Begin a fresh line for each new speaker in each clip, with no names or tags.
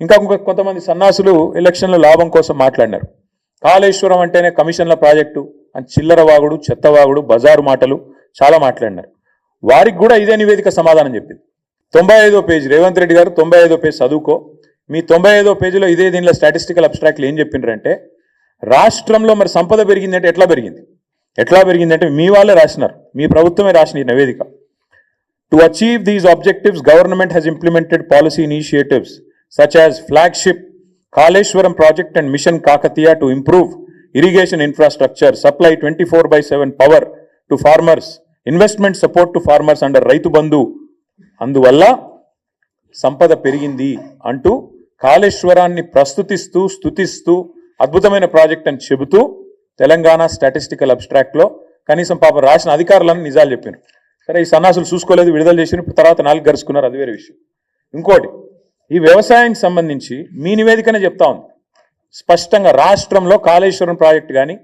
ఇంకా కొంతమంది సన్నాసులు ఎలక్షన్ల లాభం కోసం మాట్లాడినారు. కాళేశ్వరం అంటేనే కమిషన్ల ప్రాజెక్టు అని చిల్లర వాగుడు, చెత్తవాగుడు, బజారు మాటలు చాలా మాట్లాడినారు. వారికి కూడా ఇదే నివేదిక సమాధానం చెప్పింది. 95వ పేజీ రేవంత్ రెడ్డి గారు 95వ పేజీ చదువుకో. మీ 95వ పేజీలో ఇదే దీనిలో స్టాటిస్టికల్ అబ్స్ట్రాక్ట్లు ఏం చెప్పిండ్రంటే, రాష్ట్రంలో మరి సంపద పెరిగిందంటే ఎట్లా పెరిగిందంటే మీ వాళ్ళే రాసినారు, మీ ప్రభుత్వమే రాసిన ఈ నివేదిక. To achieve these objectives government has implemented policy initiatives such as flagship Kaleshwaram project and Mission Kakatiya to improve irrigation infrastructure, supply 24/7 power to farmers, investment support to farmers under Raitu Bandhu. అందువల్ల సంపద పెరిగింది అంటూ కాళేశ్వరాన్ని ప్రస్తుతిస్తూ స్తుతిస్తూ అద్భుతమైన project అని చెబుతూ Telangana statistical అబ్స్ట్రాక్ట్లో కనీసం పాప రాసిన అధికారులను నిజాలు చెప్పారు. సరే, ఈ సన్నాసులు చూసుకోలేదు, విడుదల చేసిన తర్వాత 4 గరుచుకున్నారు, అది వేరే విషయం. ఇంకోటి, ఈ వ్యవసాయానికి సంబంధించి మీ నివేదికనే చెప్తా ఉంది స్పష్టంగా, రాష్ట్రంలో కాళేశ్వరం ప్రాజెక్టు కానీ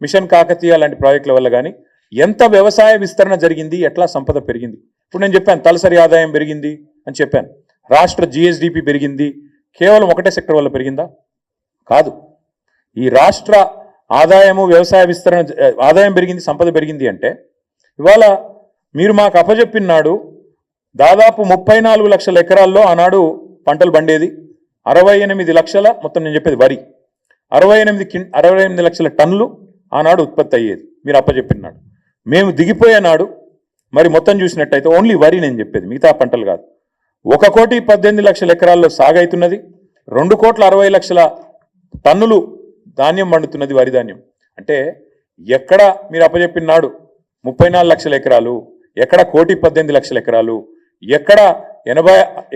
మిషన్ కాకతీయ లాంటి ప్రాజెక్టుల వల్ల కానీ ఎంత వ్యవసాయ విస్తరణ జరిగింది, ఎట్లా సంపద పెరిగింది. ఇప్పుడు నేను చెప్పాను తలసరి ఆదాయం పెరిగింది అని చెప్పాను, రాష్ట్ర జిఎస్డిపి పెరిగింది. కేవలం ఒకటే సెక్టర్ వల్ల పెరిగిందా? కాదు. ఈ రాష్ట్ర ఆదాయము వ్యవసాయ విస్తరణ ఆదాయం పెరిగింది, సంపద పెరిగింది అంటే ఇవాళ మీరు మాకు అప్పజెప్పినాడు దాదాపు 34 లక్షల ఎకరాల్లో ఆనాడు పంటలు పండేది, 68 లక్షల, మొత్తం నేను చెప్పేది వరి, 68 లక్షల టన్నులు ఆనాడు ఉత్పత్తి అయ్యేది మీరు అప్పచెప్పినాడు. మేము దిగిపోయే నాడు మరి మొత్తం చూసినట్టయితే ఓన్లీ వరి నేను చెప్పేది, మిగతా పంటలు కాదు, 1,18,00,000 ఎకరాల్లో సాగైతున్నది, 2,60,00,000 టన్నులు ధాన్యం పండుతున్నది, వరి ధాన్యం. అంటే ఎక్కడ మీరు అప్పచెప్పినాడు 34 లక్షల ఎకరాలు, ఎక్కడ 1,18,00,000 ఎకరాలు,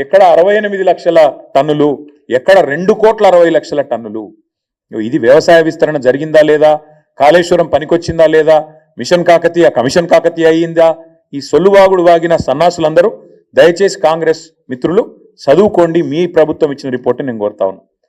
ఎక్కడ 68 లక్షల టన్నులు, ఎక్కడ 2,60,00,000 టన్నులు. ఇది వ్యవసాయ విస్తరణ జరిగిందా లేదా, కాళేశ్వరం పనికొచ్చిందా లేదా, మిషన్ కాకతీయ కమిషన్ కాకతీయ అయ్యిందా? ఈ సొల్లువాగుడు వాగిన సన్నాసులందరూ దయచేసి కాంగ్రెస్ మిత్రులు చదువుకోండి, మీ ప్రభుత్వం ఇచ్చిన రిపోర్ట్ నేను కోరుతా ఉన్నాను.